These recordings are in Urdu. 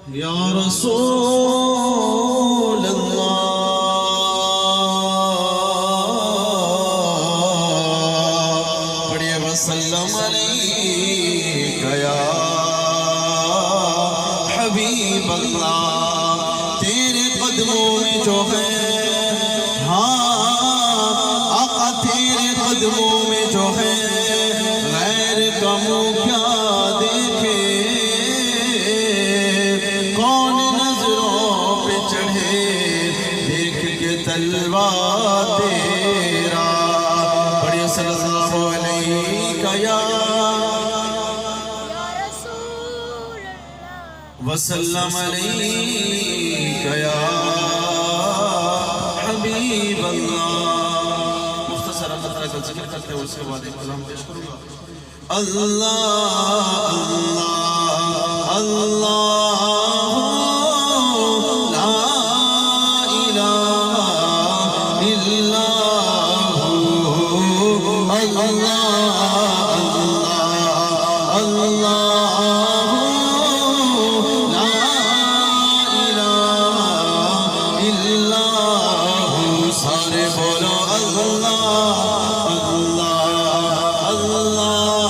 یا رسول اللہ پڑھیے وسلم علیک یا حبیب اللہ تیرے قدموں میں جو ہے آقا تیرے قدموں میں جو ہے غیر کا منہ کیا دیکھے کون نظروں پہ چڑھے دیکھ کے تلوا تیرا پڑھیے صلی اللہ علیہ یا وسلم علیک یا حبیب اللہ مختصر اللہ تعالیٰ کا ذکر کرتے ہیں اس کے بعد ایک کلام پیش کروں گا اللہ اللہ اللہ لا الہ الا اللہ اللہ اللہ سارے بولو اللہ اللہ اللہ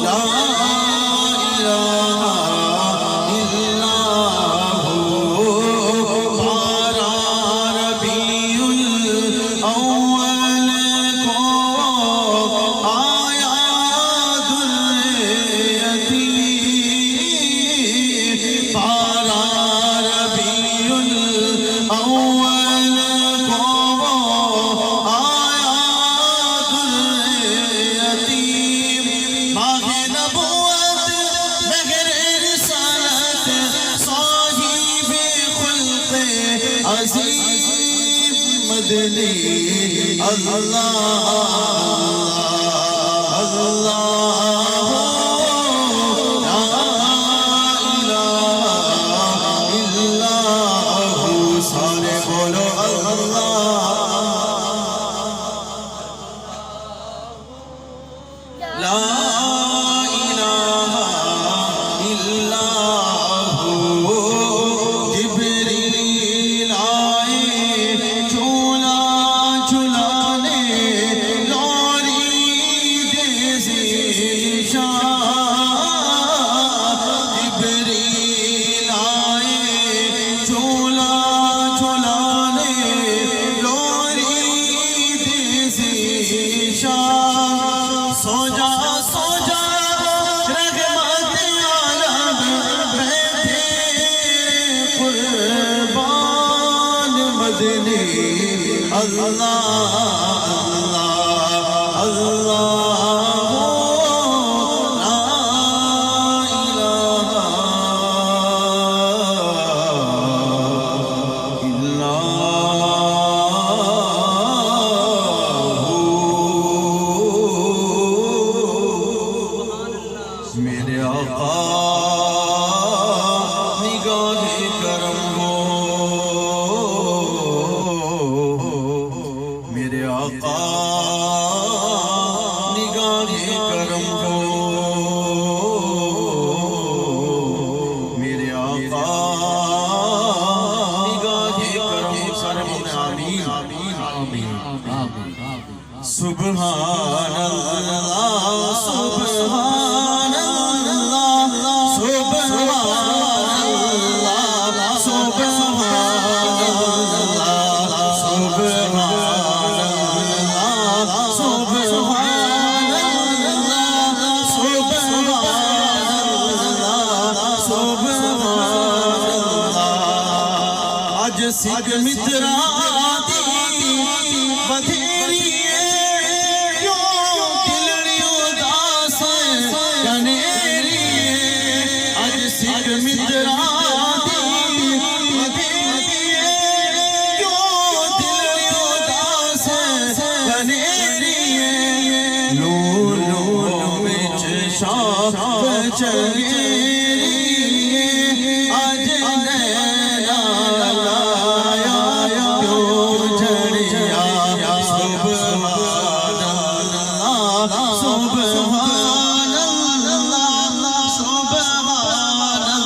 لا الہ الا پارا ربیع الاول کو آیا ذریتی پارا ربیع الاول عظیم مدنی اللہ اللہ لا الہ الا اللہ سارے بولو اللہ لا الہ الا سوجا سوجا رحمت عالم بیٹھے قربان مدنی اللہ اللہ اللہ لا الہ الا میرے آقا نگاہ کرم ہو میرے آقا نگاہ کرم ہو میرے آقا نگاہ کرم سارے بولے آمین آمین سبحان اللہ سبحان سکھ مترا دی بدھیری کیوں دلڑی اداس کنیری اج سکھ مترا دی بدھیری کیوں دلڑی اداس کنیری لو لو وچ شاہ چنگیری اج نینا سبحان اللہ سبحان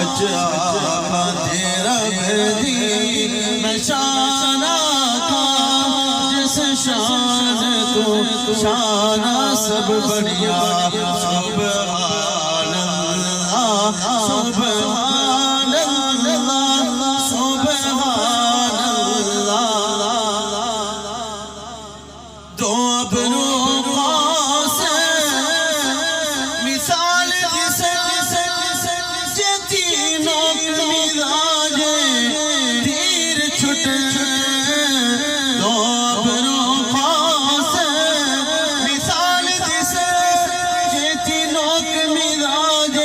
سچ آقا تیرا گردی میں شان آقا جس شان تو شان سب بڑھیا سبحان اللہ سبحان اللہ سبحان اللہ دو ابرو سے مثال تینوں مزاج تیر چھٹ دو ابرو سے مثال تینوں مزاج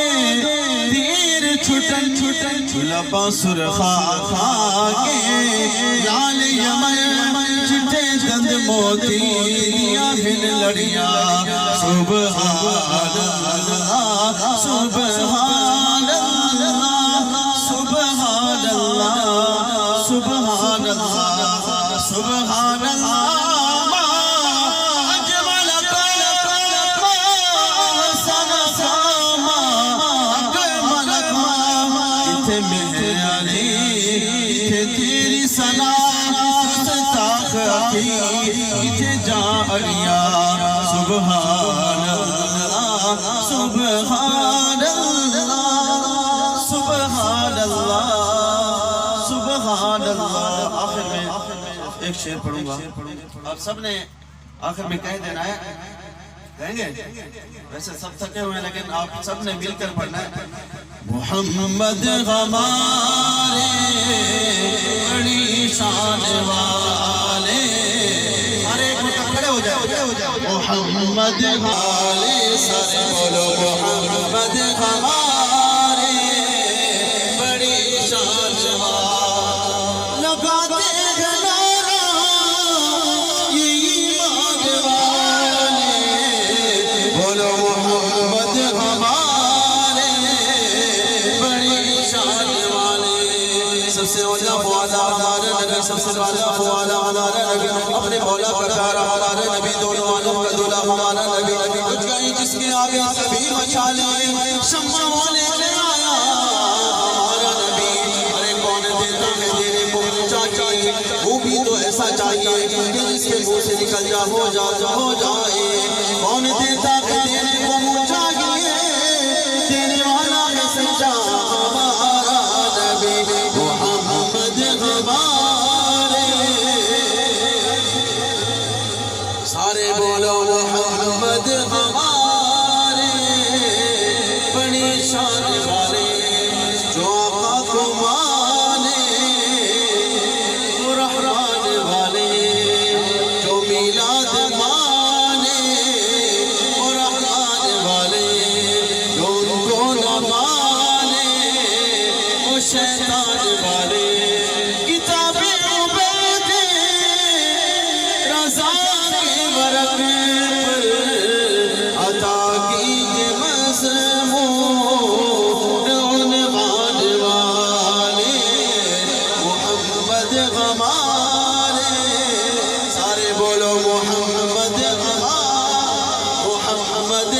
تیر چھٹ لبا سرخا کھا کے لال یمن چٹے دند موتی دیا ہن لڑیاں سبحان اللہ سبحان اللہ سبحان اللہ سبحان اللہ سبحان اللہ تیری سنا جاریا سبحان اللہ سبحان اللہ سبحان اللہ سبحان اللہ آخر میں ایک شعر پڑھوں گا آپ سب نے آخر میں کہہ دینا ہے کہیں گے ویسے سب تھکے ہوئے لیکن آپ سب نے مل کر پڑھنا ہے محمد ہمارے بڑی شان والے ہر ایک کھڑے ہو جائے محمد ہمارے سارے بولو محمد ہمارے بڑی شان والے لگاتے ہیں نعرہ یہ ایمان والے بولو محمد ہمارے سب سے اولا فوالا ہمارا نبی سب سے والا فوالا ہمارا نبی اپنے مولا کا پیارا ہمارا نبی دونوں عالم کا دولا ہمارا نبی کچھ کہیں جس کے آگے سبھی مچالے شمع ہونے لے آیا ہمارا نبی ارے کون دیتا ہے دینے کو اونچا چاہیے وہ بھی تو ایسا چاہیے کہ جس کے منہ سے نکل جا ہو جائے کون دیتا ہے دینے کو اونچا دینے والا ہے سچا ہمارا نبی محمد ہمارے سارے بولو محمد ہمارے بڑی شان والے جو آقا کو مانے وہ رحمان والے جو میلاد مانے وہ رحمان والے جو ان کو نہ مانے وہ شیطان والے کتابیں عبید رضا کے ورق پر عطا کیجئے مضمون عنوان والے محمد ہمارے سارے بولو محمد ہمارے محمد